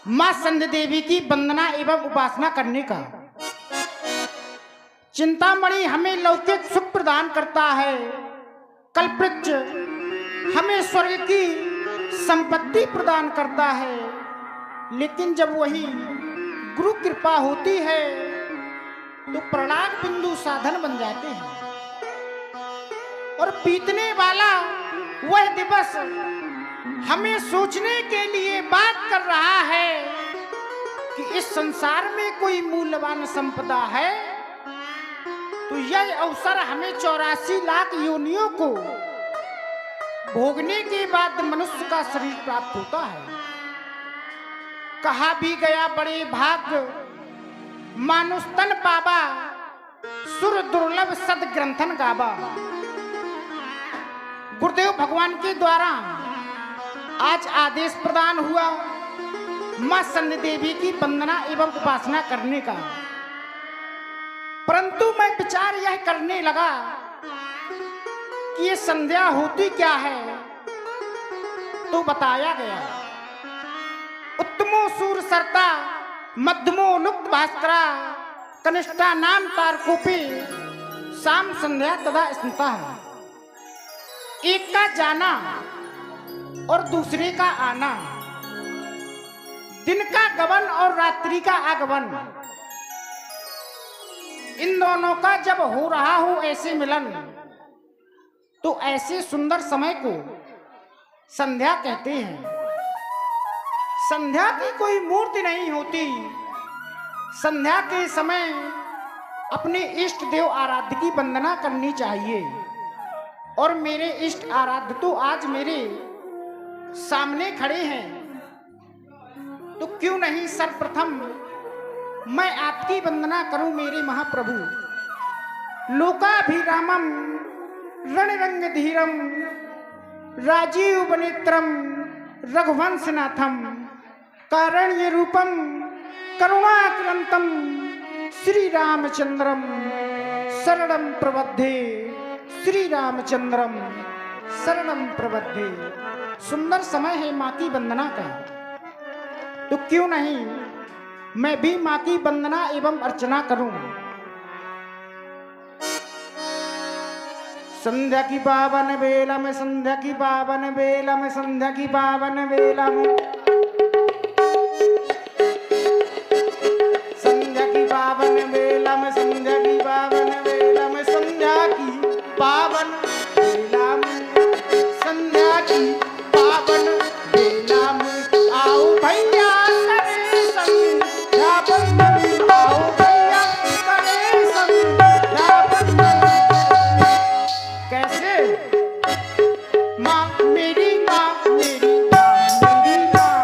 मां संध्या देवी की वंदना एवं उपासना करने का। चिंतामणि हमें लौकिक सुख प्रदान करता है, कल्पवृक्ष हमें स्वर्ग की संपत्ति प्रदान करता है, लेकिन जब वही गुरु कृपा होती है तो प्रणाम बिंदु साधन बन जाते हैं। और बीतने वाला वह दिवस हमें सोचने के लिए बात कर रहा है कि इस संसार में कोई मूल्यवान संपदा है तो यह अवसर हमें 84 लाख योनियों को भोगने के बाद मनुष्य का शरीर प्राप्त होता है। कहा भी गया बड़े भाग्य मानुष तन पावा, सुर दुर्लभ सद ग्रंथन गावा। गुरुदेव भगवान के द्वारा आज आदेश प्रदान हुआ मां संध्या देवी की वंदना एवं उपासना करने का। परंतु मैं विचार यह करने लगा कि ये संध्या होती क्या है, तो बताया गया उत्तमो सूर सरता मध्यमो लुप्त भास्करा कनिष्ठा नाम तारकोपी शाम संध्या तदा स्मृता। एक का जाना और दूसरे का आना, दिन का गमन और रात्रि का आगमन, इन दोनों का जब हो रहा हो ऐसे मिलन, तो ऐसे सुंदर समय को संध्या कहते हैं। संध्या की कोई मूर्ति नहीं होती। संध्या के समय अपने इष्ट देव आराध्य की वंदना करनी चाहिए। और मेरे इष्ट आराध्य तो आज मेरे सामने खड़े हैं, तो क्यों नहीं सर्वप्रथम मैं आपकी वंदना करूं मेरे महाप्रभु। लोकाभिरामम रणरंग धीरम राजीव वनेत्रम रघुवंशनाथम कारण्य रूपम करुणाक्रंतम श्री रामचंद्रम शरणम प्रबद्धे श्री रामचंद्रम शरणम प्रबद्धे। सुंदर समय है मां की वंदना का, तो क्यों नहीं मैं भी मां की वंदना एवं अर्चना करूं। संध्या की पावन बेला में, संध्या की पावन बेला में, संध्या की पावन बेला में, संध्या की पावन बेला में, संध्या की पावन बेला में, संध्या की पावन बेला में, संध्या की पावन बेला में आओ भैया करे संध्या वंदन, आओ भैया करे संध्या वंदन। कैसे माँ मेरी माँ मेरी माँ मेरी माँ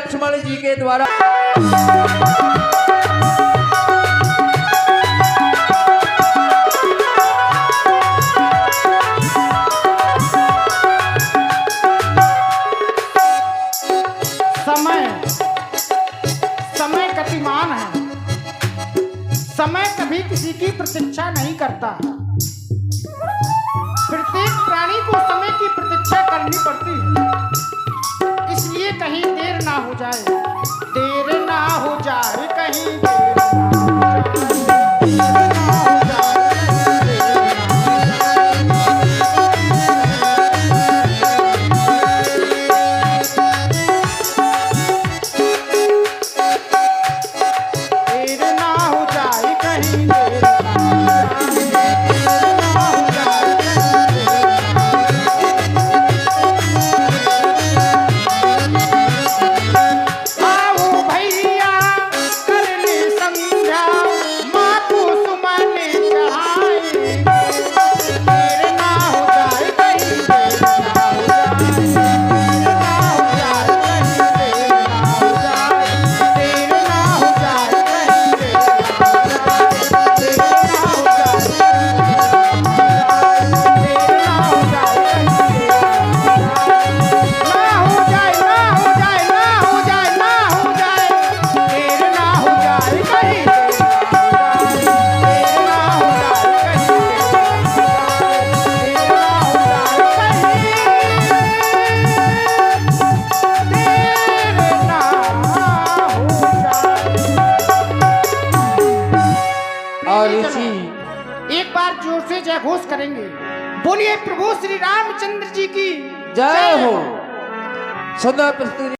लक्ष्मण जी के द्वारा समय गतिमान है। समय कभी किसी की प्रतीक्षा नहीं करता। प्रत्येक प्राणी को समय की प्रतीक्षा करनी पड़ती है। इसलिए कहीं देर ना हो जाए, देर ना हो जाए, कहीं देर एक बार जोर से जय घोष करेंगे। बोलिए प्रभु श्री रामचंद्र जी की जय हो। सदा प्रस्तुति